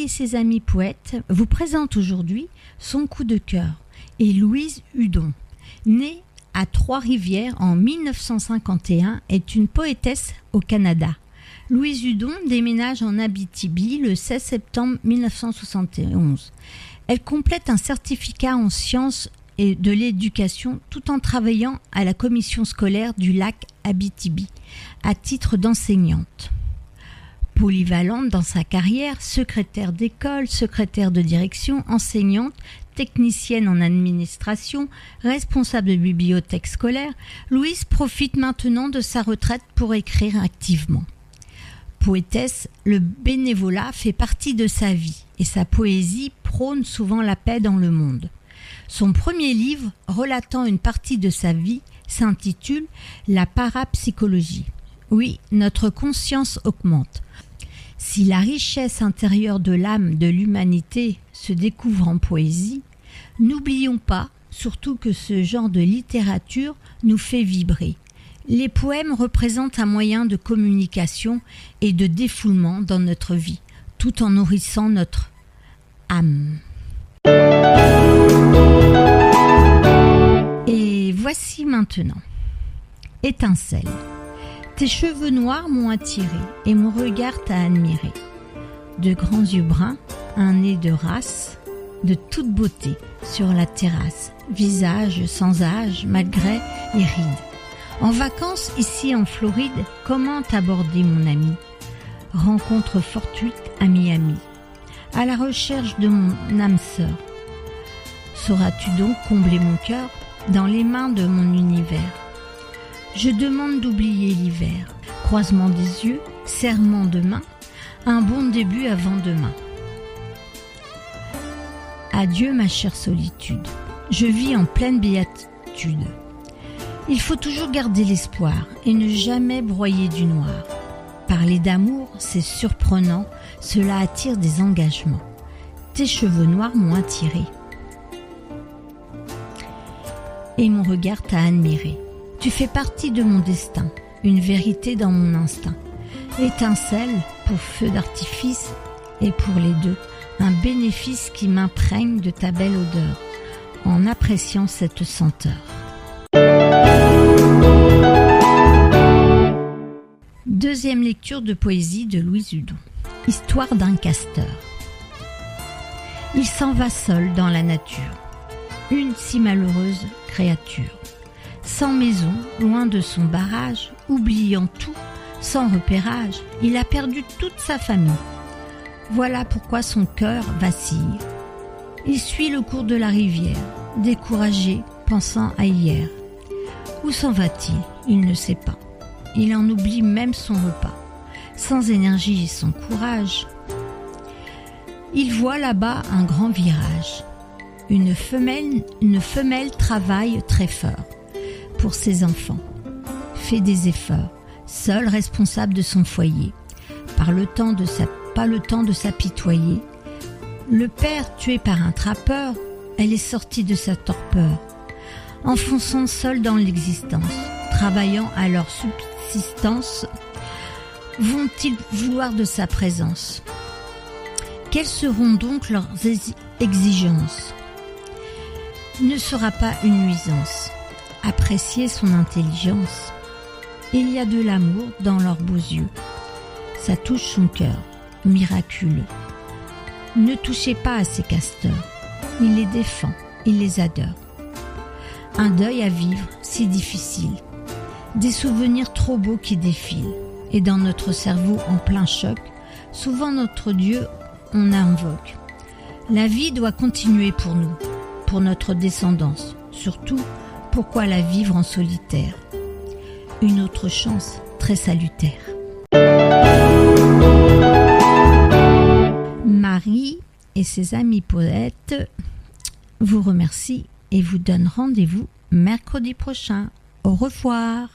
et ses amis poètes vous présente aujourd'hui son coup de cœur et Louise Hudon, née à Trois-Rivières en 1951, est une poétesse au Canada. Louise Hudon déménage en Abitibi le 16 septembre 1971. Elle complète un certificat en sciences et de l'éducation tout en travaillant à la commission scolaire du lac Abitibi à titre d'enseignante. Polyvalente dans sa carrière, secrétaire d'école, secrétaire de direction, enseignante, technicienne en administration, responsable de bibliothèque scolaire, Louise profite maintenant de sa retraite pour écrire activement. Poétesse, le bénévolat fait partie de sa vie et sa poésie prône souvent la paix dans le monde. Son premier livre, relatant une partie de sa vie, s'intitule « La parapsychologie ». Oui, notre conscience augmente. Si la richesse intérieure de l'âme de l'humanité se découvre en poésie, n'oublions pas, surtout que ce genre de littérature nous fait vibrer. Les poèmes représentent un moyen de communication et de défoulement dans notre vie, tout en nourrissant notre âme. Et voici maintenant. Étincelle. Tes cheveux noirs m'ont attiré et mon regard t'a admiré. De grands yeux bruns, un nez de race, de toute beauté sur la terrasse, visage sans âge malgré les rides. En vacances ici en Floride, comment t'aborder mon ami? Rencontre fortuite à Miami, à la recherche de mon âme sœur. Sauras-tu donc combler mon cœur dans les mains de mon univers? Je demande d'oublier l'hiver, croisement des yeux, serrement de main, un bon début avant demain. Adieu ma chère solitude, je vis en pleine béatitude. Il faut toujours garder l'espoir et ne jamais broyer du noir. Parler d'amour, c'est surprenant, cela attire des engagements. Tes cheveux noirs m'ont attiré. Et mon regard t'a admiré. Tu fais partie de mon destin, une vérité dans mon instinct. Étincelle pour feu d'artifice et pour les deux, un bénéfice qui m'imprègne de ta belle odeur, en appréciant cette senteur. Deuxième lecture de poésie de Louise Hudon. Histoire d'un casteur. Il s'en va seul dans la nature, une si malheureuse créature. Sans maison, loin de son barrage, oubliant tout, sans repérage, il a perdu toute sa famille. Voilà pourquoi son cœur vacille. Il suit le cours de la rivière, découragé, pensant à hier. Où s'en va-t-il? Il ne sait pas. Il en oublie même son repas. Sans énergie et sans courage, il voit là-bas un grand virage. Une femelle travaille très fort pour ses enfants, fait des efforts, seule responsable de son foyer, pas le temps de s'apitoyer. Le père tué par un trappeur, elle est sortie de sa torpeur, enfonçant seule dans l'existence, travaillant à leur subsistance. Vont-ils vouloir de sa présence? Quelles seront donc leurs exigences? Ne sera pas une nuisance. Apprécier son intelligence. Il y a de l'amour dans leurs beaux yeux. Ça touche son cœur, miraculeux. Ne touchez pas à ces casteurs. Il les défend, il les adore. Un deuil à vivre, si difficile. Des souvenirs trop beaux qui défilent. Et dans notre cerveau en plein choc, souvent notre Dieu, on invoque. La vie doit continuer pour nous, pour notre descendance. Surtout, pourquoi la vivre en solitaire? Une autre chance très salutaire. Marie et ses amis poètes vous remercient et vous donnent rendez-vous mercredi prochain. Au revoir.